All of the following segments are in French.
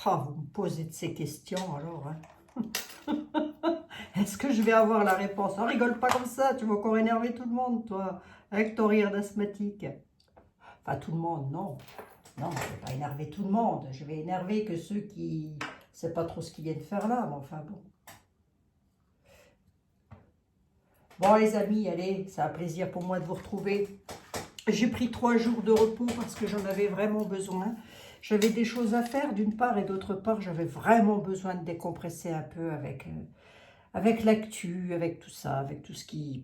Ah, vous me posez de ces questions alors. Hein. Est-ce que je vais avoir la réponse? Ah, rigole pas comme ça, tu vas encore énerver tout le monde, toi, avec ton rire d'asthmatique. Enfin, tout le monde, non. Non, je ne vais pas énerver tout le monde. Je vais énerver que ceux qui ne savent pas trop ce qu'ils viennent faire là, mais enfin bon. Bon, les amis, allez, c'est un plaisir pour moi de vous retrouver. J'ai pris 3 jours de repos parce que j'en avais vraiment besoin. J'avais des choses à faire d'une part et d'autre part, j'avais vraiment besoin de décompresser un peu avec l'actu, avec tout ça, avec tout ce qui...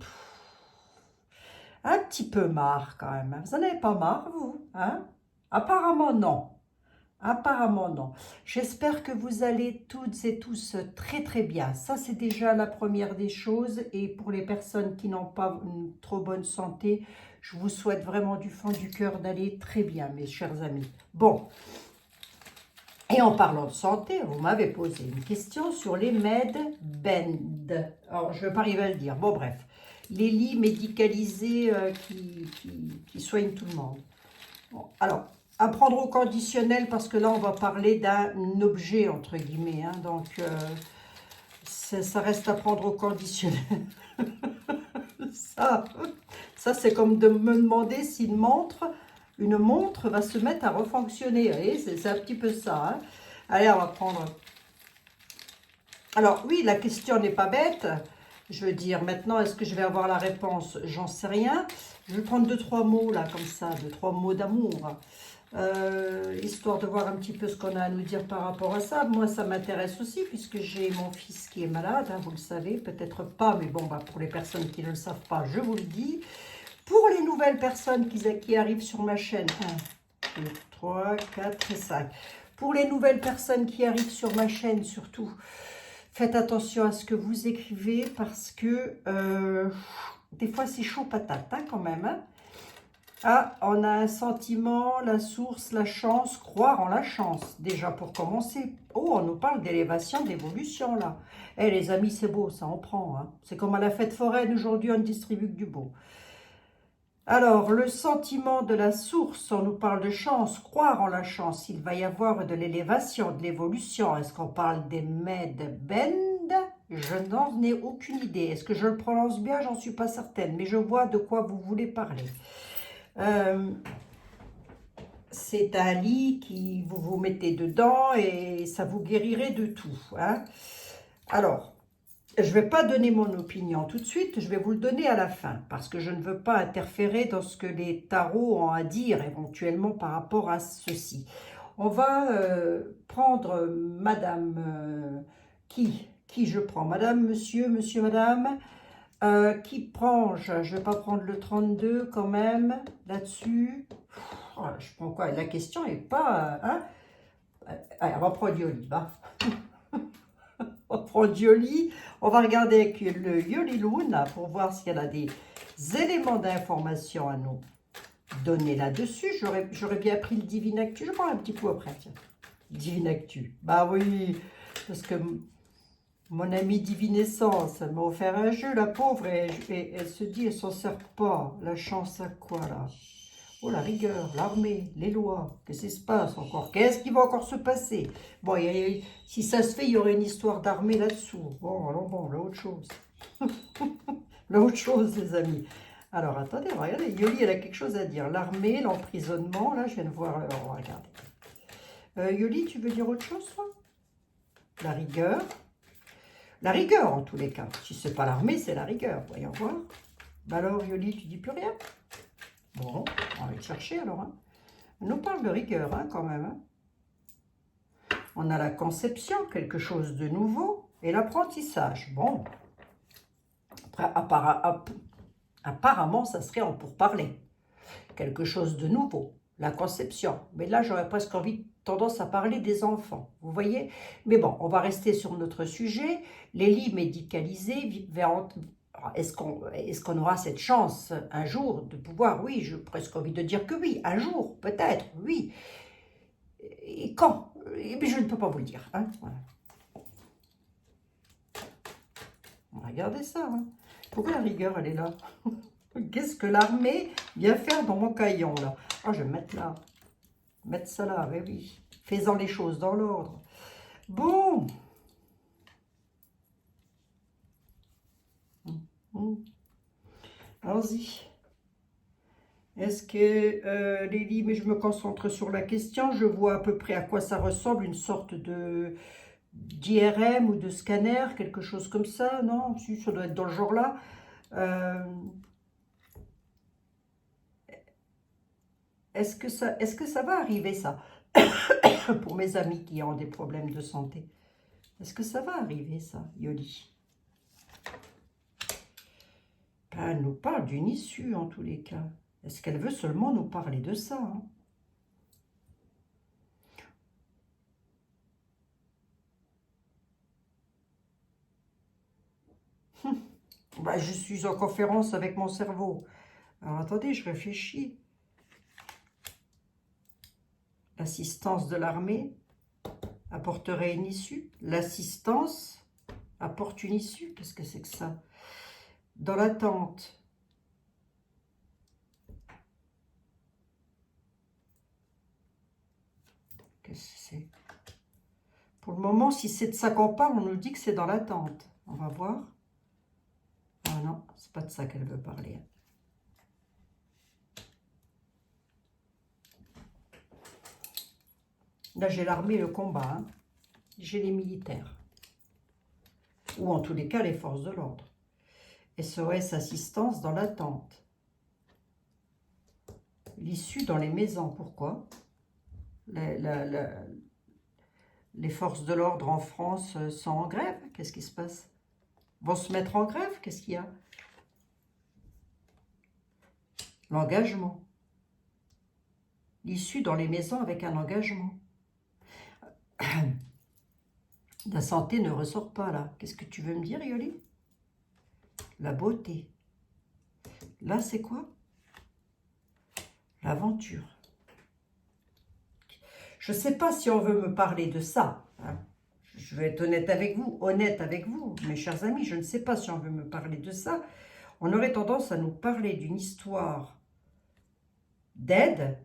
Un petit peu marre quand même. Vous n'en avez pas marre, vous, hein? Apparemment, non. Apparemment, non. J'espère que vous allez toutes et tous très très bien. Ça, c'est déjà la première des choses. Et pour les personnes qui n'ont pas une trop bonne santé, je vous souhaite vraiment du fond du cœur d'aller très bien, mes chers amis. Bon, et en parlant de santé, vous m'avez posé une question sur les med-bend. Alors, je ne vais pas arriver à le dire. Bon, bref. Les lits médicalisés qui soignent tout le monde. Bon, alors, à prendre au conditionnel, parce que là, on va parler d'un objet, entre guillemets. Hein, donc, ça reste à prendre au conditionnel. ça c'est comme de me demander si une montre va se mettre à refonctionner. Vous voyez, c'est un petit peu ça. Hein. Allez, on va prendre... Alors, oui, la question n'est pas bête. Je veux dire, maintenant, est-ce que je vais avoir la réponse? J'en sais rien. Je vais prendre 2-3 mots, là, comme ça, 2-3 mots d'amour. Histoire de voir un petit peu ce qu'on a à nous dire par rapport à ça. Moi, ça m'intéresse aussi, puisque j'ai mon fils qui est malade, hein, vous le savez, peut-être pas, mais bon, bah, pour les personnes qui ne le savent pas, je vous le dis. Pour les nouvelles personnes qui arrivent sur ma chaîne, 1, 2, 3, 4 et 5. Pour les nouvelles personnes qui arrivent sur ma chaîne, surtout, faites attention à ce que vous écrivez, parce que des fois, c'est chaud patate, hein, quand même, hein. Ah, on a un sentiment, la source, la chance, croire en la chance, déjà pour commencer. Oh, on nous parle d'élévation, d'évolution, là. Eh, les amis, c'est beau, ça en prend. Hein. C'est comme à la fête foraine, aujourd'hui, on ne distribue que du beau. Alors, le sentiment de la source, on nous parle de chance, croire en la chance. Il va y avoir de l'élévation, de l'évolution. Est-ce qu'on parle des med-bend? Je n'en ai aucune idée. Est-ce que je le prononce bien? J'en suis pas certaine, mais je vois de quoi vous voulez parler. C'est un lit qui vous mettez dedans et ça vous guérirait de tout. Hein. Alors, je ne vais pas donner mon opinion tout de suite, je vais vous le donner à la fin, parce que je ne veux pas interférer dans ce que les tarots ont à dire éventuellement par rapport à ceci. On va prendre madame, qui je prends? Madame, monsieur, monsieur, madame, qui prend, je ne vais pas prendre le 32 quand même, là-dessus. Oh, je prends quoi? La question n'est pas... Hein. Allez, on va prendre Yoli, va. On prend Yoli. On va regarder avec le Yoli Lune pour voir s'il y a des éléments d'information à nous donner là-dessus. J'aurais bien pris le Divine Actu. Je prends un petit coup après, tiens. Divine Actu. Bah oui, parce que mon amie Divinescence, elle m'a offert un jeu, la pauvre, et elle se dit, elle s'en sert pas. La chance à quoi, là? Oh, la rigueur, l'armée, les lois, qu'est-ce qui se passe encore? Qu'est-ce qui va encore se passer? Bon, si ça se fait, il y aurait une histoire d'armée là-dessous. Bon, alors bon, là, autre chose. Là, autre chose, les amis. Alors, attendez, regardez, Yoli, elle a quelque chose à dire. L'armée, l'emprisonnement, là, je viens de voir, on va regarder. Yoli, tu veux dire autre chose, toi? La rigueur. La rigueur, en tous les cas. Si c'est pas l'armée, c'est la rigueur. Voyons voir. Bah alors, Yoli, tu dis plus rien? Bon, on va le chercher alors. Hein. On nous parle de rigueur hein, quand même. Hein. On a la conception, quelque chose de nouveau, et l'apprentissage. Bon, après, apparemment, ça serait en pourparler. Quelque chose de nouveau, la conception. Mais là, j'aurais presque tendance à parler des enfants, vous voyez. Mais bon, on va rester sur notre sujet. Les lits médicalisés est-ce qu'on aura cette chance un jour de pouvoir, oui, j'ai presque envie de dire que oui, un jour, peut-être, oui. Et quand? Mais je ne peux pas vous le dire. Hein, voilà. On va regarder ça. Hein. Pourquoi la rigueur, elle est là? Qu'est-ce que l'armée vient faire dans mon caillon, là? Oh, je vais mettre là. Mettre ça là, oui, oui. Faisant les choses dans l'ordre. Bon. Allons-y. Est-ce que Lily, mais je me concentre sur la question, je vois à peu près à quoi ça ressemble, une sorte de d'IRM ou de scanner, quelque chose comme ça, non? Si, ça doit être dans le genre là. Est-ce que ça va arriver ça pour mes amis qui ont des problèmes de santé? Est-ce que ça va arriver ça, Yoli? Ben, elle nous parle d'une issue en tous les cas. Est-ce qu'elle veut seulement nous parler de ça, hein? Ben, je suis en conférence avec mon cerveau. Alors attendez, je réfléchis. L'assistance de l'armée apporterait une issue. L'assistance apporte une issue. Qu'est-ce que c'est que ça? Dans l'attente. Qu'est-ce que c'est? Pour le moment, si c'est de ça qu'on parle, on nous dit que c'est dans l'attente. On va voir. Ah non, c'est pas de ça qu'elle veut parler. Là, j'ai l'armée et le combat. Hein. J'ai les militaires. Ou en tous les cas, les forces de l'ordre. SOS assistance dans l'attente. L'issue dans les maisons. Pourquoi? Les forces de l'ordre en France sont en grève. Qu'est-ce qui se passe? Vont se mettre en grève? Qu'est-ce qu'il y a? L'engagement. L'issue dans les maisons avec un engagement. La santé ne ressort pas là. Qu'est-ce que tu veux me dire, Yoli? La beauté. Là, c'est quoi? L'aventure. Je ne sais pas si on veut me parler de ça. Hein. Je vais être honnête avec vous, mes chers amis. Je ne sais pas si on veut me parler de ça. On aurait tendance à nous parler d'une histoire d'aide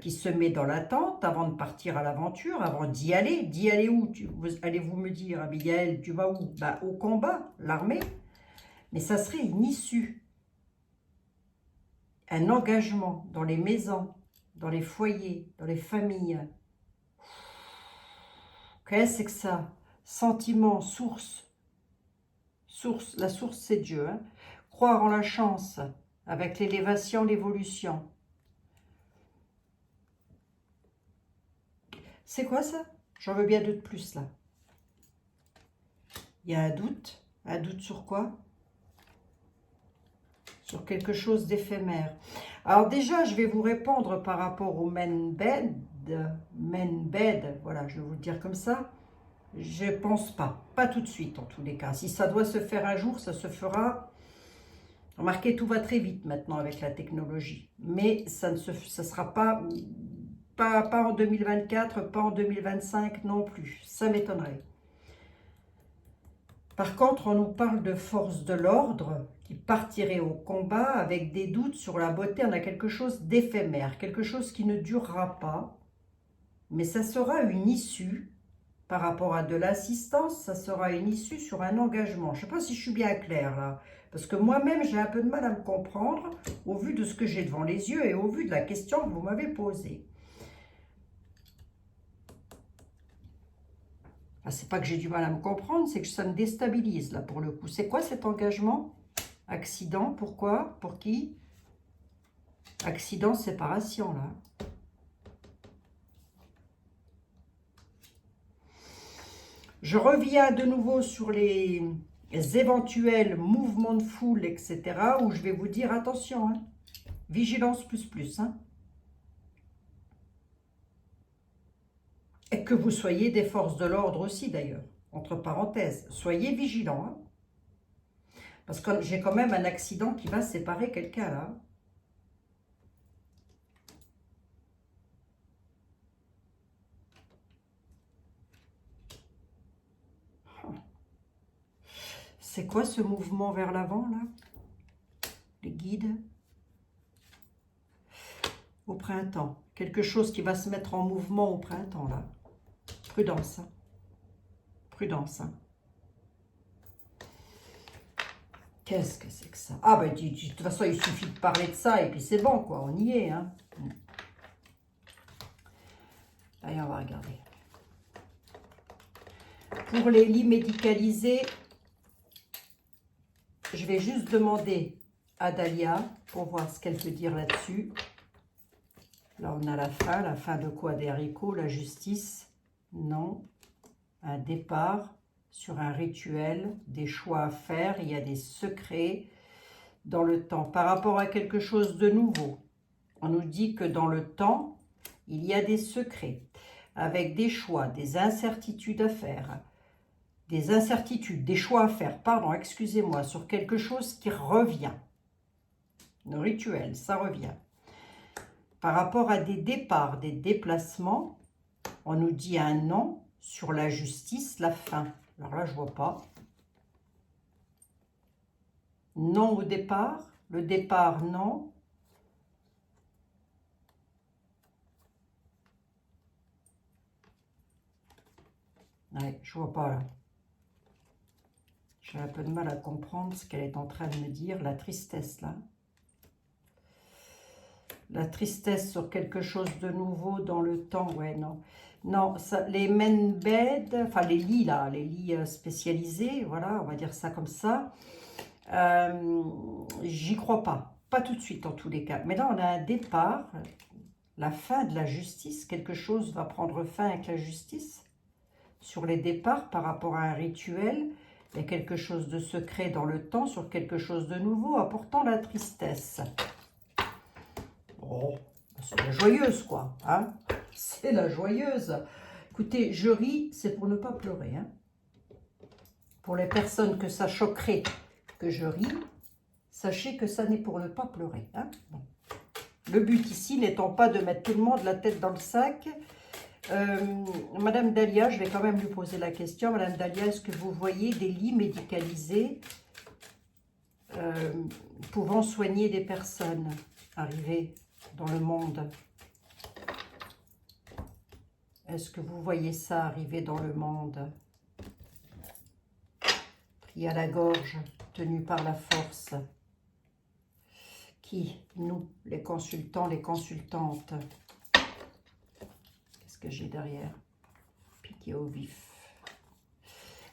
qui se met dans l'attente avant de partir à l'aventure, avant d'y aller. D'y aller où? Allez-vous me dire, Abigail, tu vas où? Ben, au combat, l'armée. Mais ça serait une issue, un engagement dans les maisons, dans les foyers, dans les familles. Qu'est-ce que ça? Sentiment, source. Source, la source c'est Dieu. Hein? Croire en la chance, avec l'élévation, l'évolution. C'est quoi ça? J'en veux bien deux de plus là. Il y a un doute. Un doute sur quoi? Sur quelque chose d'éphémère. Alors déjà, je vais vous répondre par rapport au men bed, voilà, je vais vous le dire comme ça. Je pense pas tout de suite en tous les cas. Si ça doit se faire un jour, ça se fera. Remarquez, tout va très vite maintenant avec la technologie. Mais ça ne sera pas en 2024, pas en 2025 non plus. Ça m'étonnerait. Par contre, on nous parle de forces de l'ordre qui partiraient au combat avec des doutes sur la beauté. On a quelque chose d'éphémère, quelque chose qui ne durera pas, mais ça sera une issue par rapport à de l'assistance, ça sera une issue sur un engagement. Je ne sais pas si je suis bien claire là, parce que moi-même j'ai un peu de mal à me comprendre au vu de ce que j'ai devant les yeux et au vu de la question que vous m'avez posée. Ah, c'est pas que j'ai du mal à me comprendre, c'est que ça me déstabilise là pour le coup. C'est quoi cet engagement? Accident, pourquoi? Pour qui? Accident, séparation là. Je reviens de nouveau sur les éventuels mouvements de foule, etc. où je vais vous dire attention, hein, vigilance plus, hein. Et que vous soyez des forces de l'ordre aussi d'ailleurs, entre parenthèses. Soyez vigilants, hein. Parce que j'ai quand même un accident qui va séparer quelqu'un là. C'est quoi ce mouvement vers l'avant là? Les guides. Au printemps. Quelque chose qui va se mettre en mouvement au printemps, là. Prudence. Hein. Prudence. Hein. Qu'est-ce que c'est que ça? Ah, ben, de toute façon, il suffit de parler de ça et puis c'est bon, quoi. On y est, hein. Allez, on va regarder. Pour les lits médicalisés, je vais juste demander à Dahlia pour voir ce qu'elle peut dire là-dessus. Là, on a la fin de quoi? Des haricots, la justice, non. Un départ sur un rituel, des choix à faire, il y a des secrets dans le temps. Par rapport à quelque chose de nouveau, on nous dit que dans le temps, il y a des secrets, avec des choix, des incertitudes à faire, des choix à faire, pardon, excusez-moi, sur quelque chose qui revient. Le rituel, ça revient. Par rapport à des départs, des déplacements, on nous dit un non sur la justice, la fin. Alors là, je ne vois pas. Non au départ. Le départ, non. Ouais, je ne vois pas là. J'ai un peu de mal à comprendre ce qu'elle est en train de me dire. La tristesse là. La tristesse sur quelque chose de nouveau dans le temps. Ouais, non. Non, ça, les men bed, enfin les lits là, les lits spécialisés, voilà, on va dire ça comme ça. J'y crois pas. Pas tout de suite en tous les cas. Mais là, on a un départ, la fin de la justice. Quelque chose va prendre fin avec la justice. Sur les départs par rapport à un rituel, il y a quelque chose de secret dans le temps, sur quelque chose de nouveau, apportant la tristesse. Oh, c'est la joyeuse, quoi. Hein, c'est la joyeuse. Écoutez, je ris, c'est pour ne pas pleurer. Hein. Pour les personnes que ça choquerait que je ris, sachez que ça n'est pour ne pas pleurer. Hein. Bon. Le but ici n'étant pas de mettre tout le monde la tête dans le sac. Madame Dahlia, je vais quand même lui poser la question. Madame Dahlia, est-ce que vous voyez des lits médicalisés pouvant soigner des personnes arrivées dans le monde? Est-ce que vous voyez ça arriver dans le monde? Pris à la gorge, tenu par la force. Qui? Nous, les consultants, les consultantes. Qu'est-ce que j'ai derrière? Piqué au vif.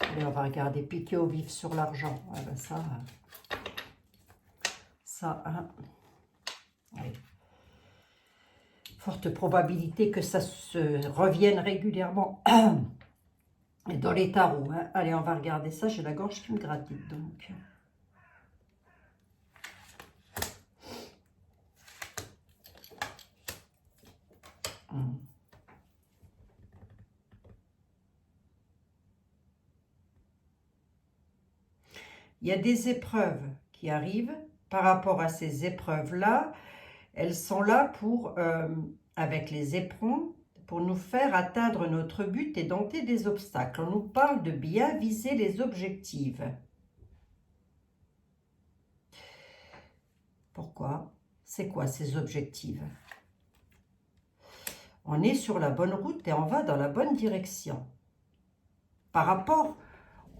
Allez, on va regarder. Piqué au vif sur l'argent. Ah ben ça, hein. Allez. Forte probabilité que ça se revienne régulièrement dans les tarots. Hein. Allez, on va regarder ça. J'ai la gorge qui me gratte, donc. Il y a des épreuves qui arrivent. Par rapport à ces épreuves-là, elles sont là pour, avec les éperons, pour nous faire atteindre notre but et dompter des obstacles. On nous parle de bien viser les objectifs. Pourquoi? C'est quoi ces objectifs? On est sur la bonne route et on va dans la bonne direction. Par rapport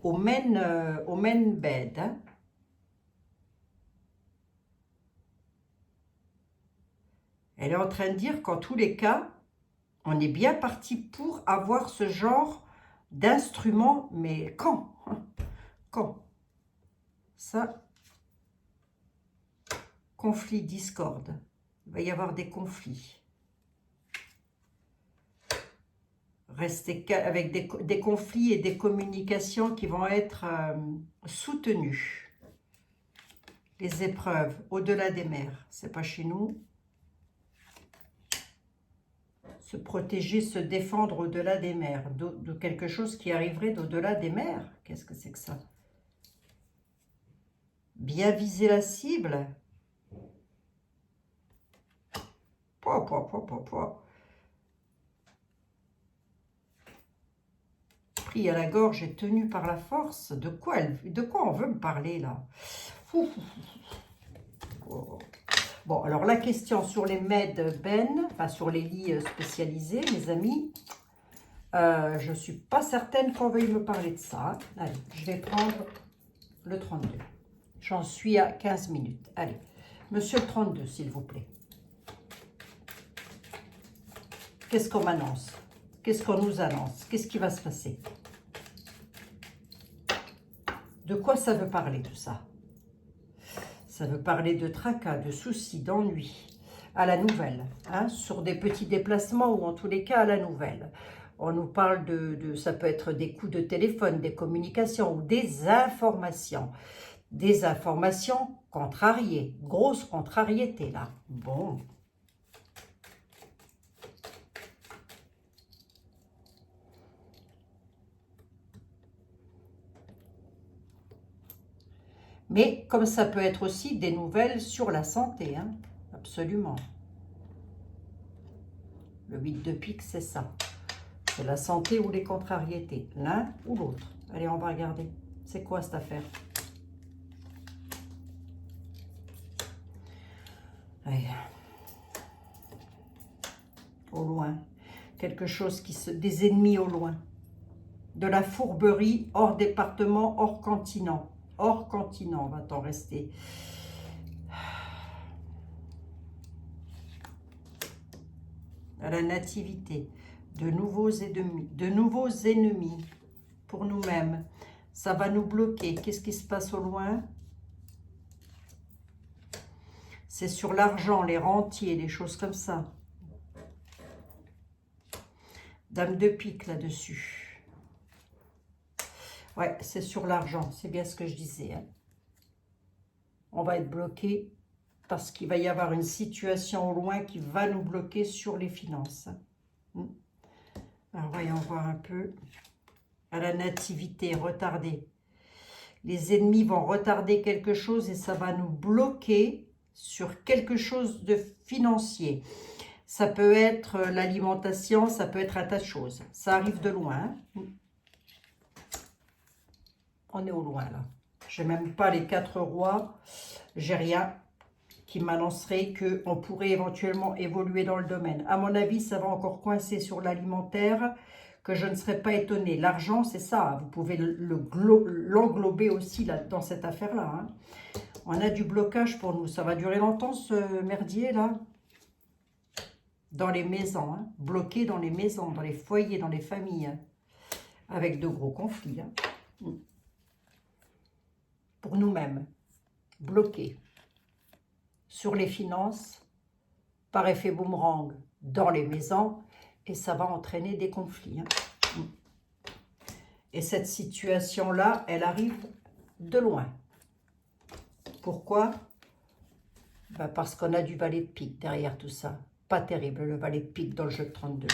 au main bed, hein, elle est en train de dire qu'en tous les cas, on est bien parti pour avoir ce genre d'instrument, mais quand? Quand? Ça, conflit, discorde. Il va y avoir des conflits. Rester avec des conflits et des communications qui vont être soutenues. Les épreuves au-delà des mers, c'est pas chez nous. Se protéger, se défendre au-delà des mers, de quelque chose qui arriverait d'au-delà des mers. Qu'est-ce que c'est que ça? Bien viser la cible. Pris à la gorge et tenu par la force. De quoi on veut me parler là? Bon, alors la question sur les med ben, enfin sur les lits spécialisés, mes amis, je ne suis pas certaine qu'on veuille me parler de ça. Allez, je vais prendre le 32. J'en suis à 15 minutes. Allez, monsieur le 32, s'il vous plaît. Qu'est-ce qu'on m'annonce? Qu'est-ce qu'on nous annonce? Qu'est-ce qui va se passer? De quoi ça veut parler tout ça? Ça veut parler de tracas, de soucis, d'ennuis à la nouvelle, hein, sur des petits déplacements ou en tous les cas à la nouvelle. On nous parle ça peut être des coups de téléphone, des communications ou des informations. Des informations contrariées, grosse contrariété là. Bon. Mais comme ça peut être aussi des nouvelles sur la santé, hein, absolument. Le 8 de pique, c'est ça. C'est la santé ou les contrariétés, l'un ou l'autre. Allez, on va regarder. C'est quoi cette affaire? Allez. Au loin. Quelque chose des ennemis au loin. De la fourberie hors département, hors continent. Hors continent, va-t-on rester. À la nativité. De nouveaux ennemis pour nous-mêmes. Ça va nous bloquer. Qu'est-ce qui se passe au loin? C'est sur l'argent, les rentiers, les choses comme ça. Dame de pique là-dessus. Ouais, c'est sur l'argent. C'est bien ce que je disais. Hein. On va être bloqué parce qu'il va y avoir une situation au loin qui va nous bloquer sur les finances. Alors, voyons voir un peu. À la nativité, retardée. Les ennemis vont retarder quelque chose et ça va nous bloquer sur quelque chose de financier. Ça peut être l'alimentation, ça peut être un tas de choses. Ça arrive de loin. On est au loin, là. Je n'ai même pas les 4 rois. J'ai rien qui m'annoncerait qu'on pourrait éventuellement évoluer dans le domaine. À mon avis, ça va encore coincer sur l'alimentaire, que je ne serais pas étonnée. L'argent, c'est ça. Vous pouvez l'englober aussi là, dans cette affaire-là. Hein. On a du blocage pour nous. Ça va durer longtemps, ce merdier-là. Dans les maisons. Hein. Bloqué dans les maisons, dans les foyers, dans les familles. Hein. Avec de gros conflits. Hein. Pour nous-mêmes. Bloqués. Sur les finances, par effet boomerang, dans les maisons, et ça va entraîner des conflits. Hein. Et cette situation-là, elle arrive de loin. Pourquoi? Ben parce qu'on a du valet de pique derrière tout ça. Pas terrible, le valet de pique dans le jeu de 32.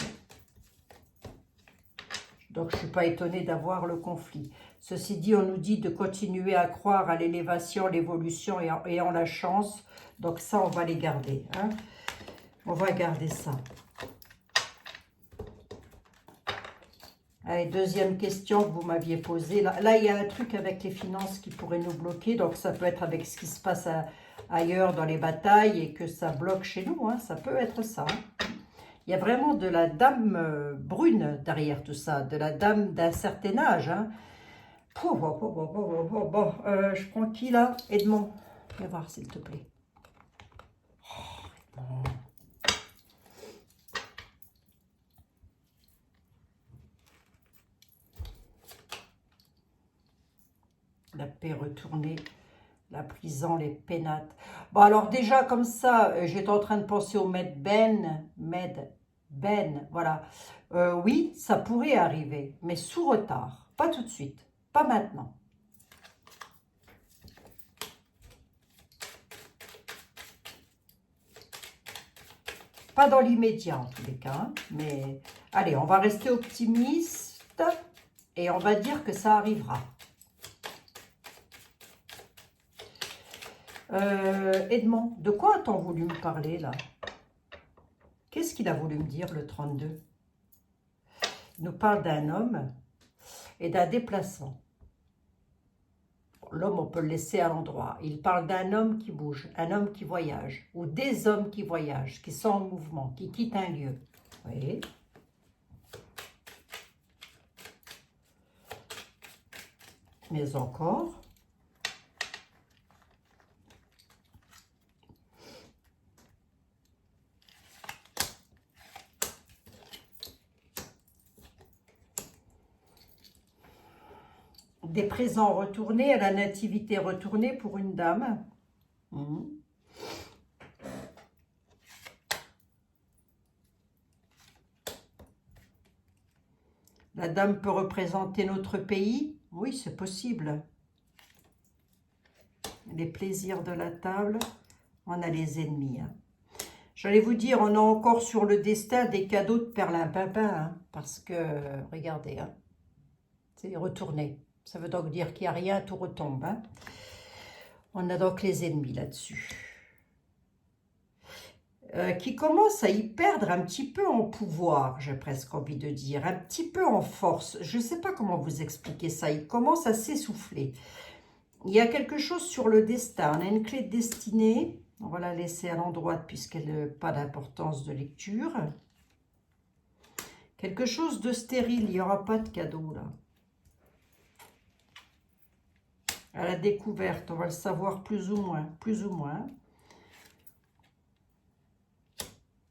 Donc, je ne suis pas étonnée d'avoir le conflit. Ceci dit, on nous dit de continuer à croire à l'élévation, l'évolution et en la chance. Donc, ça, on va les garder. Hein. On va garder ça. Allez, deuxième question que vous m'aviez posée. Là, il y a un truc avec les finances qui pourrait nous bloquer. Donc, ça peut être avec ce qui se passe ailleurs dans les batailles et que ça bloque chez nous. Hein. Ça peut être ça. Hein. Il y a vraiment de la dame brune derrière tout ça. De la dame d'un certain âge. Hein. Bon, je prends qui là? Edmond. Viens voir s'il te plaît. Oh, Edmond. La paix retournée, la prison, les pénates. Bon, alors déjà, comme ça, j'étais en train de penser au Med Ben, voilà. Oui, ça pourrait arriver, mais sous retard. Pas tout de suite, pas maintenant. Pas dans l'immédiat, en tous les cas. Hein, mais allez, on va rester optimiste et on va dire que ça arrivera. Edmond, de quoi a-t-on voulu me parler là? Qu'est-ce qu'il a voulu me dire le 32? Il nous parle d'un homme et d'un déplacement. L'homme, on peut le laisser à l'endroit. Il parle d'un homme qui bouge, un homme qui voyage, ou des hommes qui voyagent, qui sont en mouvement, qui quittent un lieu. Vous voyez? Mais encore. Des présents retournés, à la nativité retournée pour une dame. La dame peut représenter notre pays. Oui, c'est possible. Les plaisirs de la table. On a les ennemis. Hein. J'allais vous dire, on a encore sur le destin des cadeaux de perlimpinpin. Hein, parce que, regardez, hein, c'est retourné. Ça veut donc dire qu'il n'y a rien, tout retombe. Hein. On a donc les ennemis là-dessus. Qui commencent à y perdre un petit peu en pouvoir, j'ai presque envie de dire, un petit peu en force. Je ne sais pas comment vous expliquer ça, ils commencent à s'essouffler. Il y a quelque chose sur le destin, on a une clé de destinée, on va la laisser à l'endroit puisqu'elle n'a pas d'importance de lecture. Quelque chose de stérile, il n'y aura pas de cadeau là. À la découverte, on va le savoir plus ou moins, plus ou moins.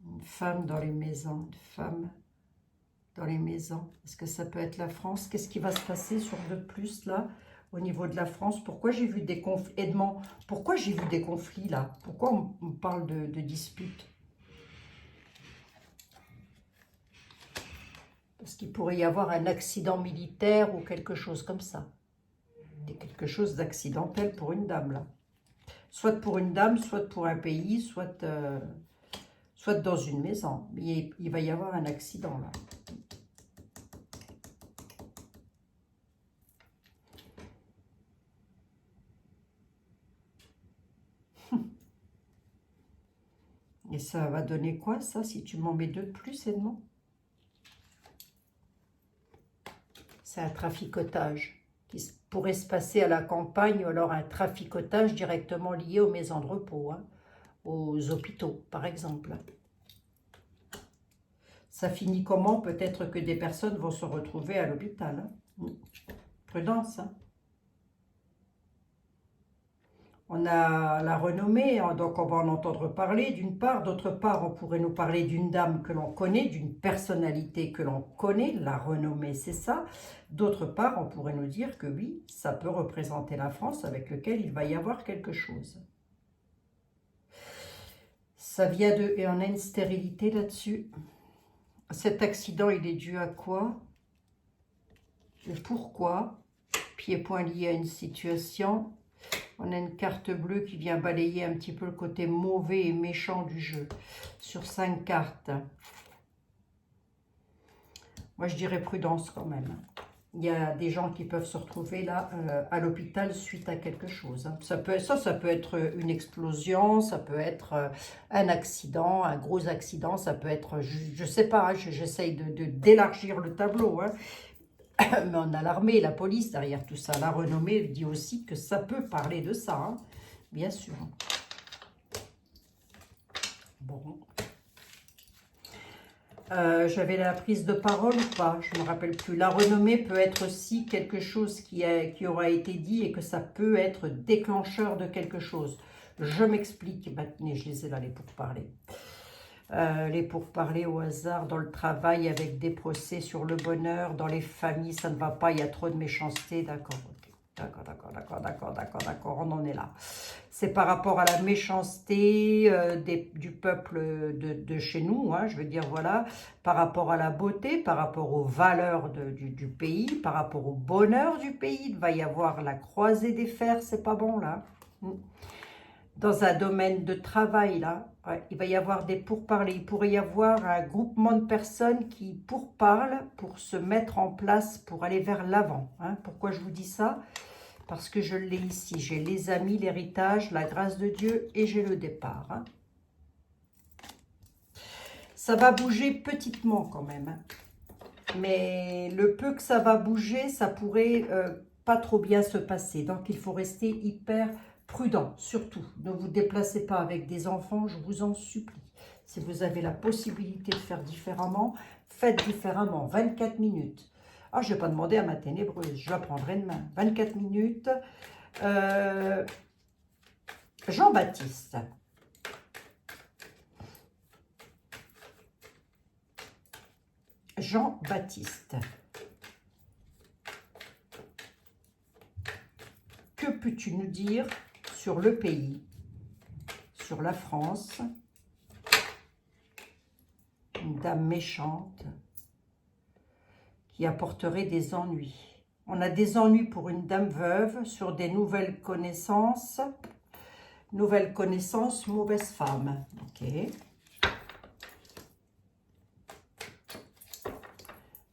Une femme dans les maisons, une femme dans les maisons. Est-ce que ça peut être la France? Qu'est-ce qui va se passer sur de plus là, au niveau de la France? Pourquoi j'ai vu des conflits? Edmond, pourquoi j'ai vu des conflits là? Pourquoi on parle de disputes? Parce qu'il pourrait y avoir un accident militaire ou quelque chose comme ça. Quelque chose d'accidentel pour une dame là. Soit pour une dame, soit pour un pays, soit... soit dans une maison. Mais il va y avoir un accident là. Et ça va donner quoi ça, si tu m'en mets 2 de plus, Edmond? C'est un traficotage qui pourrait se passer à la campagne, ou alors un traficotage directement lié aux maisons de repos, hein, aux hôpitaux par exemple. Ça finit comment? Peut-être que des personnes vont se retrouver à l'hôpital. Hein. Prudence. Hein. On a la renommée, donc on va en entendre parler d'une part. D'autre part, on pourrait nous parler d'une dame que l'on connaît, d'une personnalité que l'on connaît. La renommée, c'est ça. D'autre part, on pourrait nous dire que oui, ça peut représenter la France avec lequel il va y avoir quelque chose. Ça vient de... Et on a une stérilité là-dessus. Cet accident, il est dû à quoi? Et pourquoi? Pied-point lié à une situation. On a une carte bleue qui vient balayer un petit peu le côté mauvais et méchant du jeu. Sur 5 cartes. Moi, je dirais prudence quand même. Il y a des gens qui peuvent se retrouver là à l'hôpital suite à quelque chose. Ça peut être une explosion, ça peut être un accident, un gros accident, ça peut être, je ne sais pas, j'essaye d'élargir le tableau. Hein. Mais on a l'armée, la police derrière tout ça. La renommée dit aussi que ça peut parler de ça, hein, bien sûr. Bon. J'avais la prise de parole ou pas? Je ne me rappelle plus. La renommée peut être aussi quelque chose qui aura été dit et que ça peut être déclencheur de quelque chose. Je m'explique. Maintenant, je les ai là, les pourparlers. Les pourparlers au hasard, dans le travail, avec des procès sur le bonheur, dans les familles, ça ne va pas, il y a trop de méchanceté, d'accord, ok. D'accord, on en est là. C'est par rapport à la méchanceté du peuple de chez nous, hein, je veux dire, voilà, par rapport à la beauté, par rapport aux valeurs du pays, par rapport au bonheur du pays, il va y avoir la croisée des fers, c'est pas bon là. Dans un domaine de travail, là, ouais, il va y avoir des pourparlers. Il pourrait y avoir un groupement de personnes qui pourparlent pour se mettre en place, pour aller vers l'avant. Hein. Pourquoi je vous dis ça? Parce que je l'ai ici. J'ai les amis, l'héritage, la grâce de Dieu et j'ai le départ. Hein. Ça va bouger petitement quand même. Hein. Mais le peu que ça va bouger, ça pourrait pas trop bien se passer. Donc, il faut rester hyper prudent, surtout. Ne vous déplacez pas avec des enfants, je vous en supplie. Si vous avez la possibilité de faire différemment, faites différemment. 24 minutes. Ah, je ne vais pas demander à ma ténébreuse, je la prendrai demain. 24 minutes. Jean-Baptiste. Jean-Baptiste. Que peux-tu nous dire sur le pays, sur la France? Une dame méchante qui apporterait des ennuis. On a des ennuis pour une dame veuve sur des nouvelles connaissances. Nouvelles connaissances, mauvaise femme. Ok.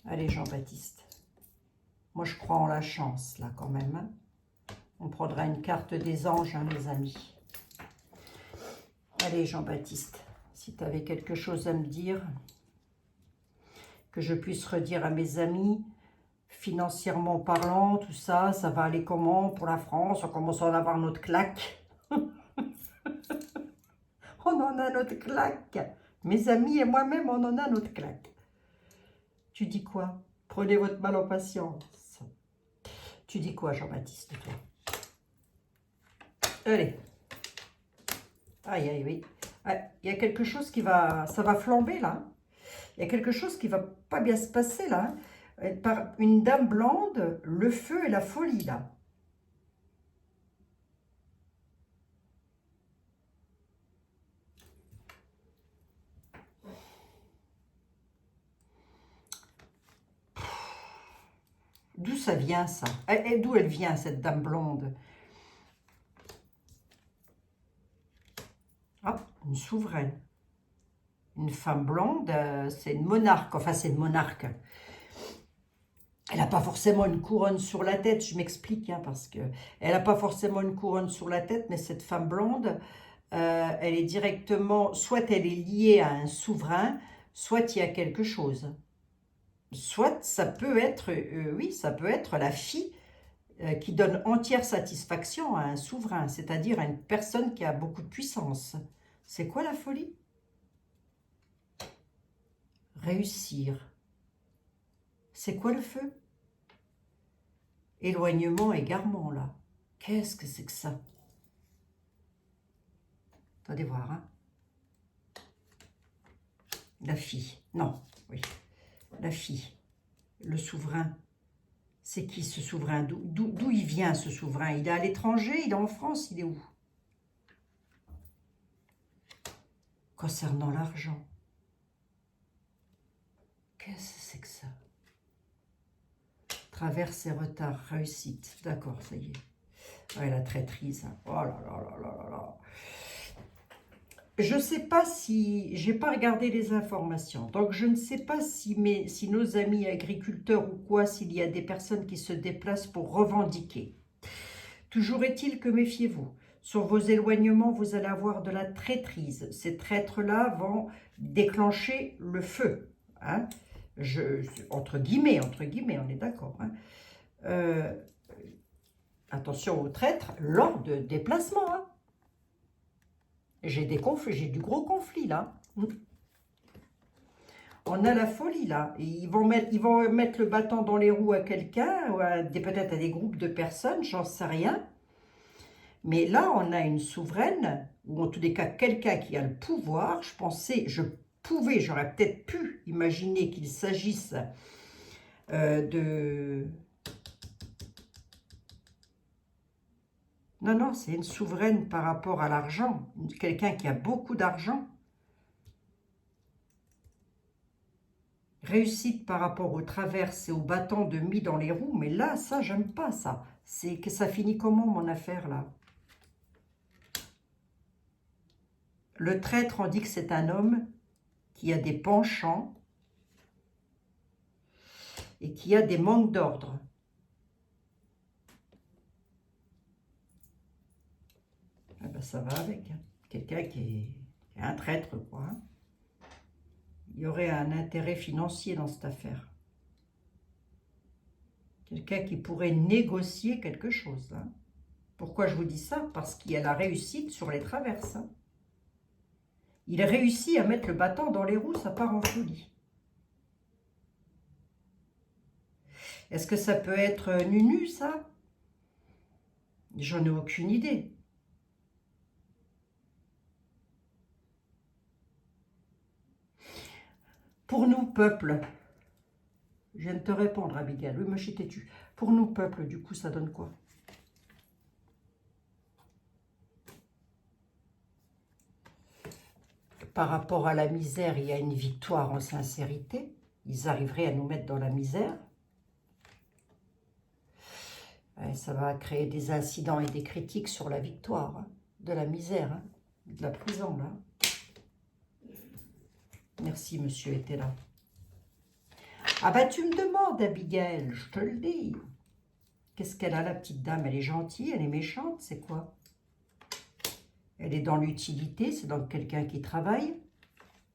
Allez, Jean-Baptiste. Moi, je crois en la chance, là, quand même. Hein. On prendra une carte des anges, hein, les amis. Allez, Jean-Baptiste, si tu avais quelque chose à me dire, que je puisse redire à mes amis, financièrement parlant, tout ça, ça va aller comment pour la France? On commence à en avoir notre claque. On en a notre claque. Mes amis et moi-même, on en a notre claque. Tu dis quoi? Prenez votre mal en patience. Tu dis quoi, Jean-Baptiste, toi? Allez. Aïe, aïe, oui. Il y a quelque chose qui va... Ça va flamber, là. Il y a quelque chose qui va pas bien se passer, là. Par une dame blonde, le feu et la folie, là. D'où ça vient, ça? D'où elle vient, cette dame blonde? Ah, une souveraine. Une femme blonde, c'est une monarque. Enfin, c'est une monarque. Elle n'a pas forcément une couronne sur la tête, je m'explique, hein, parce que elle n'a pas forcément une couronne sur la tête, mais cette femme blonde, elle est directement, soit elle est liée à un souverain, soit il y a quelque chose. Soit ça peut être, oui, ça peut être la fille qui donne entière satisfaction à un souverain, c'est-à-dire à une personne qui a beaucoup de puissance. C'est quoi la folie? Réussir. C'est quoi le feu? Éloignement, égarement, là. Qu'est-ce que c'est que ça? Attendez voir, hein. La fille. Non, oui. La fille. Le souverain. C'est qui ce souverain? D'où il vient, ce souverain? Il est à l'étranger? Il est en France? Il est où? Concernant l'argent. Qu'est-ce que c'est que ça? Traverse et retard, réussite. D'accord, ça y est. Ouais, la traîtrise. Oh là là là là là là. Je ne sais pas si... J'ai pas regardé les informations. Donc, je ne sais pas si nos amis agriculteurs ou quoi, s'il y a des personnes qui se déplacent pour revendiquer. Toujours est-il que méfiez-vous. Sur vos éloignements, vous allez avoir de la traîtrise. Ces traîtres-là vont déclencher le feu. Hein. Entre guillemets, on est d'accord. Hein. Attention aux traîtres lors de déplacements. Hein. J'ai du gros conflit là. On a la folie là. Et ils vont mettre le bâton dans les roues à quelqu'un, ou peut-être à des groupes de personnes, j'en sais rien. Mais là, on a une souveraine, ou en tous les cas, quelqu'un qui a le pouvoir. J'aurais peut-être pu imaginer qu'il s'agisse de... Non, non, c'est une souveraine par rapport à l'argent. Quelqu'un qui a beaucoup d'argent. Réussite par rapport aux traverses et aux bâtons de mis dans les roues. Mais là, ça, j'aime pas ça. C'est que ça finit comment, mon affaire, là? Le traître, on dit que c'est un homme qui a des penchants et qui a des manques d'ordre. Ah ben, ça va avec. Hein. Quelqu'un qui est un traître, quoi. Hein. Il y aurait un intérêt financier dans cette affaire. Quelqu'un qui pourrait négocier quelque chose. Hein. Pourquoi je vous dis ça? Parce qu'il y a la réussite sur les traverses. Hein. Il a réussi à mettre le bâton dans les roues, ça part en folie. Est-ce que ça peut être Nunu, ça? J'en ai aucune idée. Pour nous, peuple, je viens de te répondre, Abigail. Oui, moi, je suis têtue. Pour nous, peuple, du coup, ça donne quoi? Par rapport à la misère, il y a une victoire en sincérité. Ils arriveraient à nous mettre dans la misère. Ça va créer des incidents et des critiques sur la victoire, hein, de la misère, hein, de la prison, là. Merci, monsieur était là. Ah bah tu me demandes, Abigail, je te le dis. Qu'est-ce qu'elle a, la petite dame? Elle est gentille, elle est méchante, c'est quoi? Elle est dans l'utilité, c'est donc quelqu'un qui travaille,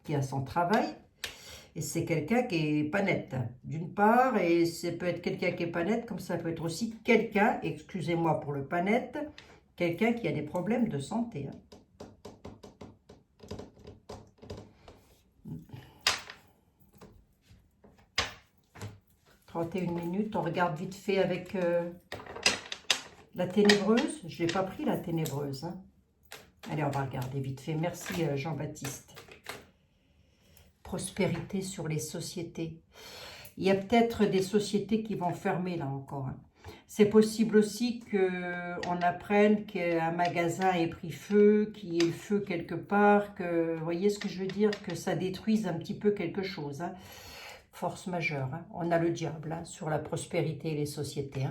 qui a son travail. Et c'est quelqu'un qui est pas net, d'une part, et ça peut être quelqu'un qui est pas net, comme ça peut être aussi quelqu'un, excusez-moi pour le pas net, quelqu'un qui a des problèmes de santé. Hein. 31 minutes, on regarde vite fait avec la ténébreuse. Je n'ai pas pris la ténébreuse. Hein. Allez, on va regarder vite fait. Merci Jean-Baptiste. Prospérité sur les sociétés. Il y a peut-être des sociétés qui vont fermer là encore. Hein. C'est possible aussi qu'on apprenne qu'un magasin ait pris feu, qu'il y ait le feu quelque part, que, vous voyez ce que je veux dire, que ça détruise un petit peu quelque chose. Hein. Force majeure. Hein. On a le diable hein, sur la prospérité et les sociétés. Hein.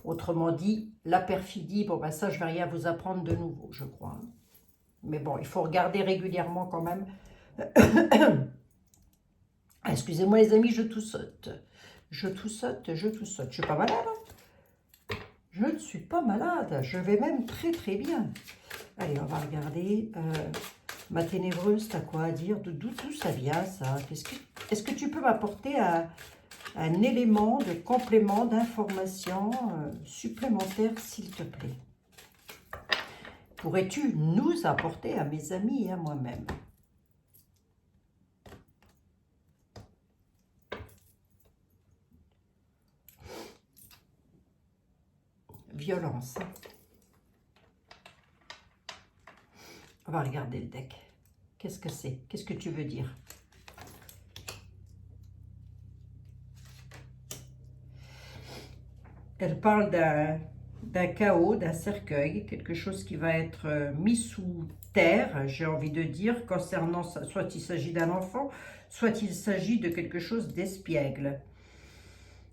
Autrement dit, la perfidie, bon ben ça je ne vais rien vous apprendre de nouveau, je crois. Hein. Mais bon, il faut regarder régulièrement quand même. Excusez-moi les amis, je toussote. Je toussote, je toussote. Je ne suis pas malade. Hein. Je ne suis pas malade. Je vais même très très bien. Allez, on va regarder. Ma ténébreuse, t'as quoi à dire? D'où ça vient ça? Est-ce que tu peux m'apporter un élément de complément d'information supplémentaire, s'il te plaît? Pourrais-tu nous apporter à mes amis et à moi-même? Violence. On va regarder le deck. Qu'est-ce que c'est? Qu'est-ce que tu veux dire? Elle parle d'un chaos, d'un cercueil, quelque chose qui va être mis sous terre, j'ai envie de dire, concernant, soit il s'agit d'un enfant, soit il s'agit de quelque chose d'espiègle,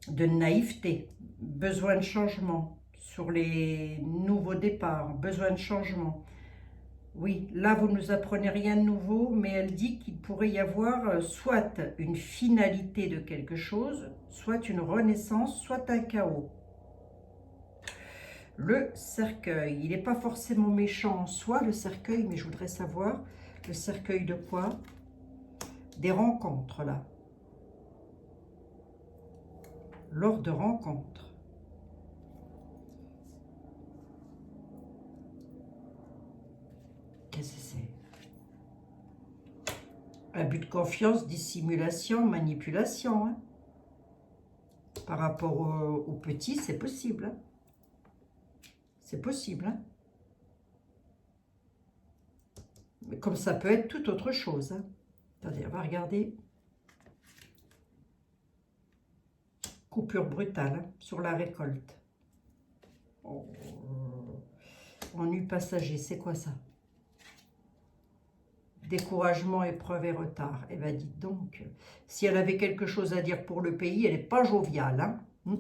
de naïveté, besoin de changement, sur les nouveaux départs, besoin de changement. Oui, là, vous ne nous apprenez rien de nouveau, mais elle dit qu'il pourrait y avoir soit une finalité de quelque chose, soit une renaissance, soit un chaos. Le cercueil, il n'est pas forcément méchant en soi, le cercueil, mais je voudrais savoir, le cercueil de quoi? Des rencontres, là. Lors de rencontres. Qu'est-ce que c'est? Abus de confiance, dissimulation, manipulation. Hein. Par rapport aux petits, c'est possible. Hein. C'est possible. Hein. Mais comme ça peut être toute autre chose. Hein. Attendez, on va regarder. Coupure brutale hein, sur la récolte. Oh. Ennui passager, c'est quoi ça? Découragement, épreuve et retard. Eh bien, dites donc, si elle avait quelque chose à dire pour le pays, elle n'est pas joviale. Hein.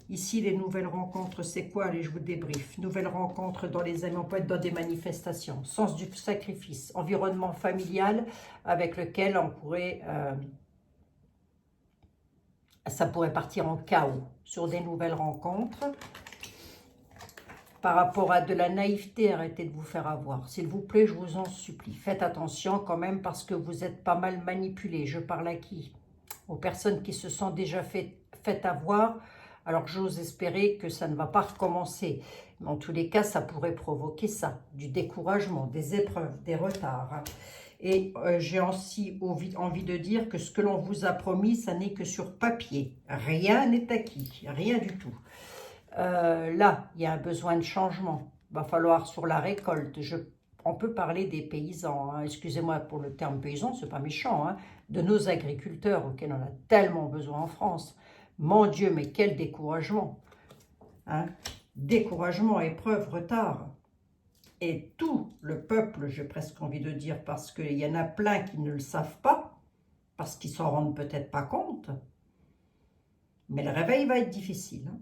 Ici, les nouvelles rencontres, c'est quoi? Allez, je vous débriefe. Nouvelles rencontres dans les amis, on peut être dans des manifestations. Sens du sacrifice. Environnement familial avec lequel on pourrait... ça pourrait partir en chaos sur des nouvelles rencontres. Par rapport à de la naïveté, arrêtez de vous faire avoir. S'il vous plaît, je vous en supplie. Faites attention quand même parce que vous êtes pas mal manipulé. Je parle à qui? aux personnes qui se sont déjà fait avoir. Alors j'ose espérer que ça ne va pas recommencer. Mais en tous les cas, ça pourrait provoquer ça, du découragement, des épreuves, des retards. Hein. Et j'ai aussi envie de dire que ce que l'on vous a promis, ça n'est que sur papier. Rien n'est acquis, rien du tout. Là, il y a un besoin de changement. Il va falloir sur la récolte. On peut parler des paysans, hein. Excusez-moi pour le terme paysan, c'est pas méchant, hein, de nos agriculteurs auxquels on a tellement besoin en France. Mon Dieu, mais quel découragement, hein. Découragement, épreuve, retard. Et tout le peuple, j'ai presque envie de dire, parce qu'il y en a plein qui ne le savent pas, parce qu'ils s'en rendent peut-être pas compte. Mais le réveil va être difficile, hein.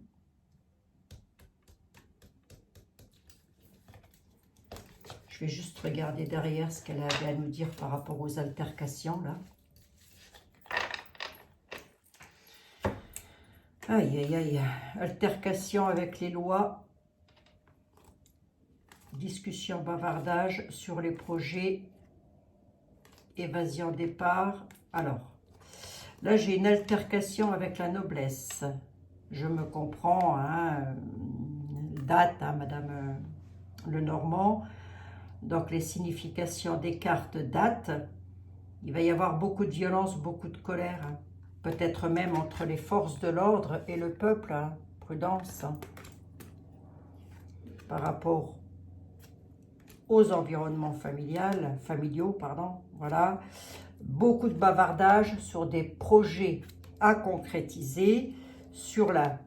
Je vais juste regarder derrière ce qu'elle avait à nous dire par rapport aux altercations, là. Aïe, aïe, aïe. Altercation avec les lois. Discussion, bavardage sur les projets. Évasion, départ. Alors, là, j'ai une altercation avec la noblesse. Je me comprends, hein. Date, hein, Madame Lenormand. Donc, les significations des cartes datent. Il va y avoir beaucoup de violence, beaucoup de colère. Hein. Peut-être même entre les forces de l'ordre et le peuple. Hein. Prudence. Hein. Par rapport aux environnements familiaux, pardon. Voilà. Beaucoup de bavardage sur des projets à concrétiser, sur la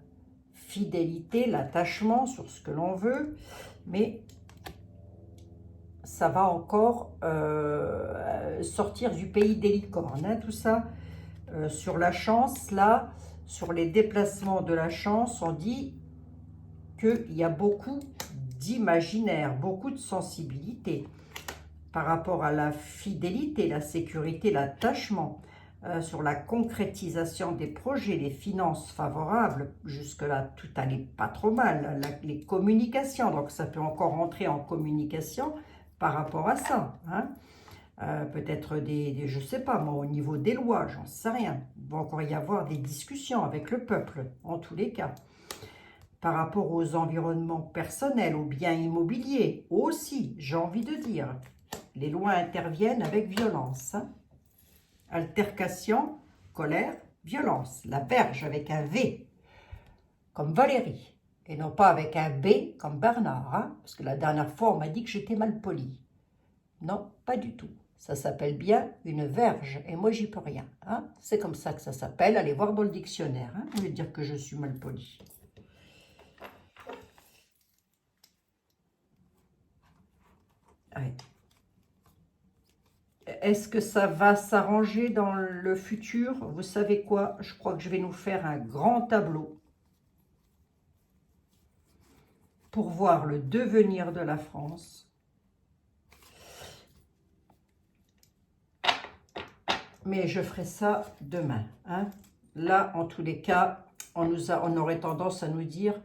fidélité, l'attachement, sur ce que l'on veut. Mais ça va encore sortir du pays des licornes, hein, tout ça. Sur la chance, là, sur les déplacements de la chance, on dit qu'il y a beaucoup d'imaginaire, beaucoup de sensibilité par rapport à la fidélité, la sécurité, l'attachement, sur la concrétisation des projets, les finances favorables. Jusque-là, tout allait pas trop mal. Les communications, donc ça peut encore rentrer en communication par rapport à ça, hein. Peut-être je sais pas moi, au niveau des lois, j'en sais rien. Il va encore y avoir des discussions avec le peuple, en tous les cas. Par rapport aux environnements personnels, aux biens immobiliers, aussi, j'ai envie de dire. Les lois interviennent avec violence. Hein. Altercation, colère, violence. La Verge avec un V, comme Valérie. Et non pas avec un B, comme Bernard. Hein, parce que la dernière fois, on m'a dit que j'étais mal polie. Non, pas du tout. Ça s'appelle bien une verge. Et moi, j'y peux rien. Hein. C'est comme ça que ça s'appelle. Allez voir dans le dictionnaire. Hein, au lieu de dire que je suis mal polie. Ouais. Est-ce que ça va s'arranger dans le futur? Vous savez quoi? Je crois que je vais nous faire un grand tableau pour voir le devenir de la France. Mais je ferai ça demain. Hein. Là, en tous les cas, on aurait tendance à nous dire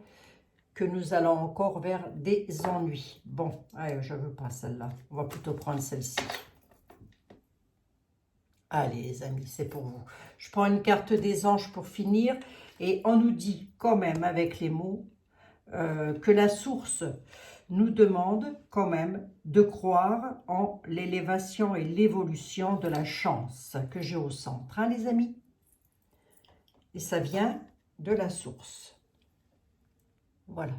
que nous allons encore vers des ennuis. Bon, allez, je ne veux pas celle-là. On va plutôt prendre celle-ci. Allez, les amis, c'est pour vous. Je prends une carte des anges pour finir. Et on nous dit quand même, avec les mots, que la source nous demande quand même de croire en l'élévation et l'évolution de la chance que j'ai au centre, hein, les amis. Et ça vient de la source. Voilà.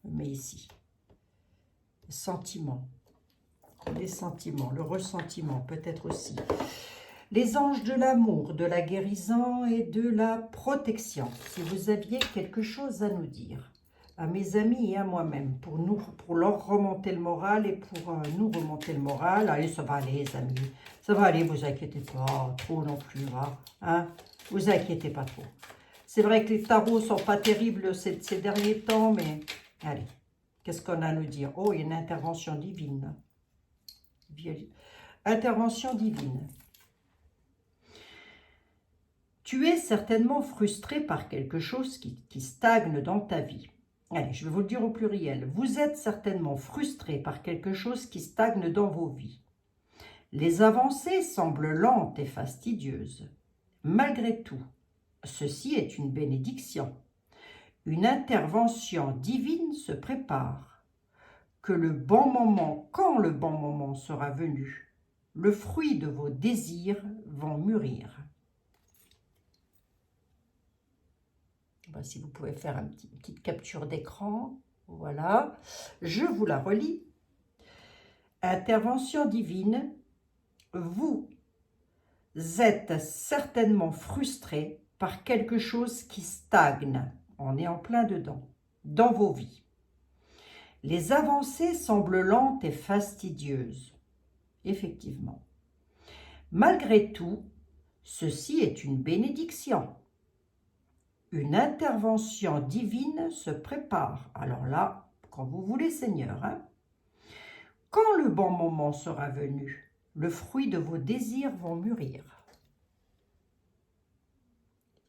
Mais ici, sentiments. Les sentiments, le ressentiment peut-être aussi. Les anges de l'amour, de la guérison et de la protection. Si vous aviez quelque chose à nous dire, à mes amis et à moi-même, pour leur remonter le moral et pour nous remonter le moral. Allez, ça va aller, les amis. Ça va aller, vous inquiétez pas trop non plus. Hein, vous inquiétez pas trop. C'est vrai que les tarots sont pas terribles ces derniers temps, mais allez, qu'est-ce qu'on a à nous dire? Oh, il y a une intervention divine. Intervention divine. Tu es certainement frustré par quelque chose qui stagne dans ta vie. Allez, je vais vous le dire au pluriel. Vous êtes certainement frustré par quelque chose qui stagne dans vos vies. Les avancées semblent lentes et fastidieuses. Malgré tout, ceci est une bénédiction. Une intervention divine se prépare. Que le bon moment, quand le bon moment sera venu, le fruit de vos désirs vont mûrir. Si vous pouvez faire une petite capture d'écran, voilà. Je vous la relis. Intervention divine, vous êtes certainement frustré par quelque chose qui stagne, on est en plein dedans, dans vos vies. Les avancées semblent lentes et fastidieuses, effectivement. Malgré tout, ceci est une bénédiction. Une intervention divine se prépare. Alors là, quand vous voulez, Seigneur. Quand le bon moment sera venu, le fruit de vos désirs vont mûrir.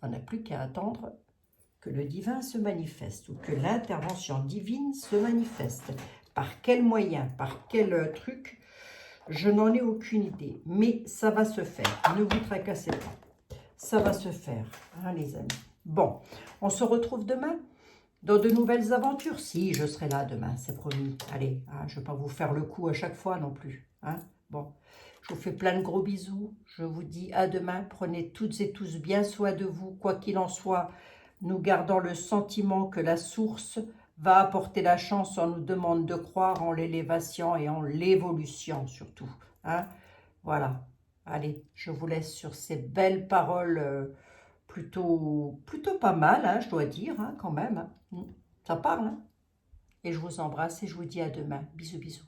On n'a plus qu'à attendre que le divin se manifeste ou que l'intervention divine se manifeste. Par quel moyen, par quel truc, je n'en ai aucune idée. Mais ça va se faire. Ne vous tracassez pas. Ça va se faire, les amis. Bon, on se retrouve demain dans de nouvelles aventures. Si, je serai là demain, c'est promis. Allez, je ne vais pas vous faire le coup à chaque fois non plus. Bon, je vous fais plein de gros bisous. Je vous dis à demain. Prenez toutes et tous bien soin de vous. Quoi qu'il en soit, nous gardons le sentiment que la source va apporter la chance. On nous demande de croire en l'élévation et en l'évolution surtout. Voilà. Allez, je vous laisse sur ces belles paroles plutôt pas mal, je dois dire, quand même. Ça parle. Et je vous embrasse et je vous dis à demain. Bisous, bisous.